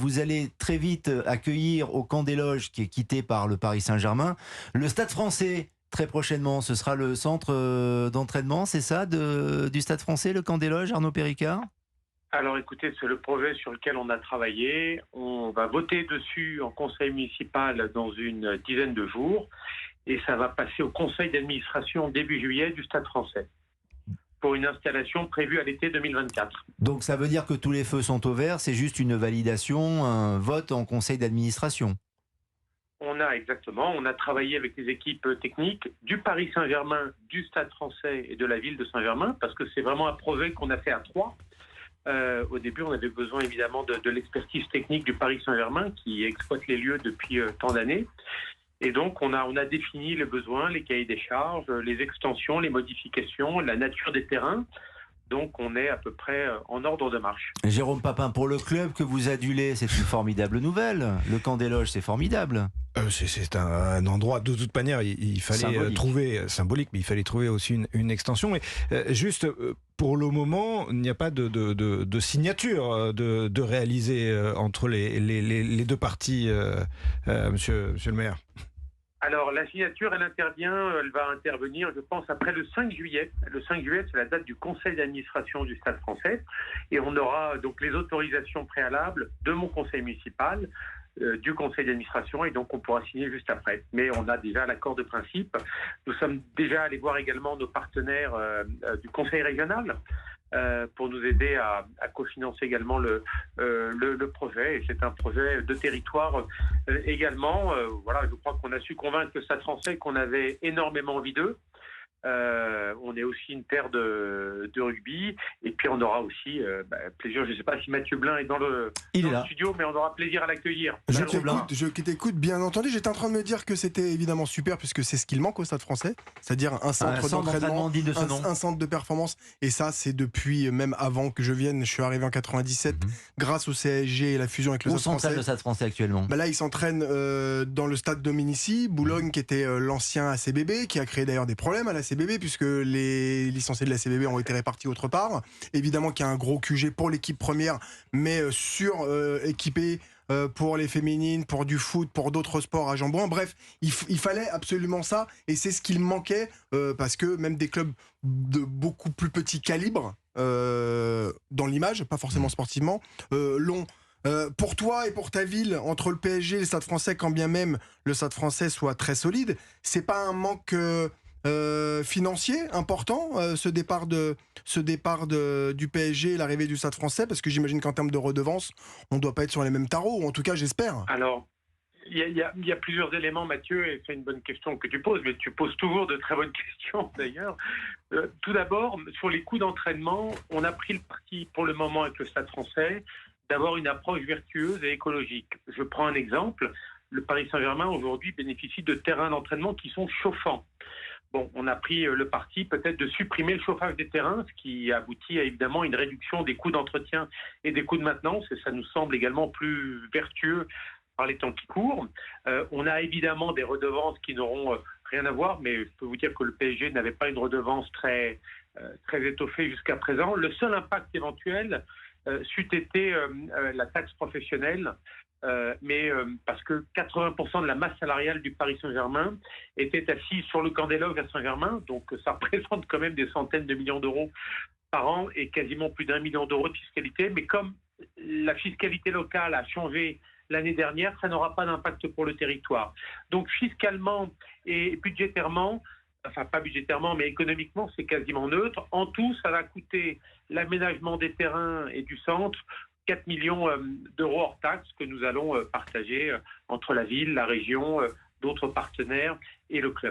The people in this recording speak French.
vous allez très vite accueillir au Camp des Loges, qui est quitté par le Paris Saint-Germain, le Stade Français. Très prochainement, ce sera le centre d'entraînement, c'est ça, du Stade Français, le Camp des Loges, Arnaud Péricard? Alors écoutez, c'est le projet sur lequel on a travaillé. On va voter dessus en conseil municipal dans une dizaine de jours et ça va passer au conseil d'administration début juillet du Stade Français pour une installation prévue à l'été 2024. Donc ça veut dire que tous les feux sont au vert, c'est juste une validation, un vote en conseil d'administration. On a travaillé avec les équipes techniques du Paris Saint-Germain, du Stade Français et de la ville de Saint-Germain parce que c'est vraiment un projet qu'on a fait à trois. Au début, on avait besoin évidemment de l'expertise technique du Paris Saint-Germain qui exploite les lieux depuis tant d'années. Et donc, on a défini les besoins, les cahiers des charges, les extensions, les modifications, la nature des terrains. Donc, on est à peu près en ordre de marche. Jérôme Papin, pour le club que vous adulez, c'est une formidable nouvelle. Le Camp des Loges, c'est formidable. C'est un endroit, de toute manière, il fallait trouver, symbolique, mais il fallait trouver aussi une extension. Mais juste, pour le moment, il n'y a pas de signature de réaliser entre les deux parties, monsieur le maire. Alors, la signature, elle va intervenir, je pense, après le 5 juillet. Le 5 juillet, c'est la date du conseil d'administration du Stade Français. Et on aura donc les autorisations préalables de mon conseil municipal, du conseil d'administration, et donc on pourra signer juste après. Mais on a déjà l'accord de principe. Nous sommes déjà allés voir également nos partenaires du conseil régional pour nous aider à cofinancer également le projet. Et c'est un projet de territoire également. Voilà, je crois qu'on a su convaincre le Stade Français qu'on avait énormément envie d'eux. On est aussi une terre de rugby et puis on aura aussi plaisir, je ne sais pas si Mathieu Blin est dans le studio, mais on aura plaisir à l'accueillir. Je t'écoute bien entendu, j'étais en train de me dire que c'était évidemment super puisque c'est ce qu'il manque au Stade Français, c'est-à-dire un centre d'entraînement, un centre de performance, et ça c'est depuis même avant que je vienne, je suis arrivé en 97 grâce au CSG et la fusion avec le Stade Français. Le Stade Français actuellement là il s'entraîne dans le stade Dominici, Boulogne qui était l'ancien ACBB, qui a créé d'ailleurs des problèmes à l'ACBB puisque les licenciés de la CBB ont été répartis autre part. Évidemment qu'il y a un gros QG pour l'équipe première, mais équipé pour les féminines, pour du foot, pour d'autres sports à Jambouin. Bref, il fallait absolument ça, et c'est ce qu'il manquait parce que même des clubs de beaucoup plus petit calibre dans l'image, pas forcément sportivement, l'ont. Pour toi et pour ta ville, entre le PSG et le Stade Français, quand bien même le Stade Français soit très solide, c'est pas un manque financier important, ce départ du PSG et l'arrivée du Stade Français, parce que j'imagine qu'en termes de redevances, on ne doit pas être sur les mêmes tarots, ou en tout cas j'espère. Alors, il y a plusieurs éléments, Mathieu, et c'est une bonne question que tu poses, mais tu poses toujours de très bonnes questions d'ailleurs. Tout d'abord, sur les coûts d'entraînement, on a pris le parti pour le moment avec le Stade Français d'avoir une approche vertueuse et écologique. Je prends un exemple. Le Paris Saint-Germain aujourd'hui bénéficie de terrains d'entraînement qui sont chauffants. Bon, on a pris le parti peut-être de supprimer le chauffage des terrains, ce qui aboutit à évidemment une réduction des coûts d'entretien et des coûts de maintenance, et ça nous semble également plus vertueux par les temps qui courent. On a évidemment des redevances qui n'auront rien à voir, mais je peux vous dire que le PSG n'avait pas une redevance très étoffée jusqu'à présent. Le seul impact éventuel c'eût été la taxe professionnelle, mais parce que 80% de la masse salariale du Paris Saint-Germain était assise sur le Camp des Loges à Saint-Germain, donc ça représente quand même des centaines de millions d'euros par an et quasiment plus d'1 million d'euros de fiscalité. Mais comme la fiscalité locale a changé l'année dernière, ça n'aura pas d'impact pour le territoire. Donc fiscalement et budgétairement, enfin pas budgétairement, mais économiquement, c'est quasiment neutre. En tout, ça va coûter l'aménagement des terrains et du centre 4 millions d'euros hors taxes que nous allons partager entre la ville, la région, d'autres partenaires et le club.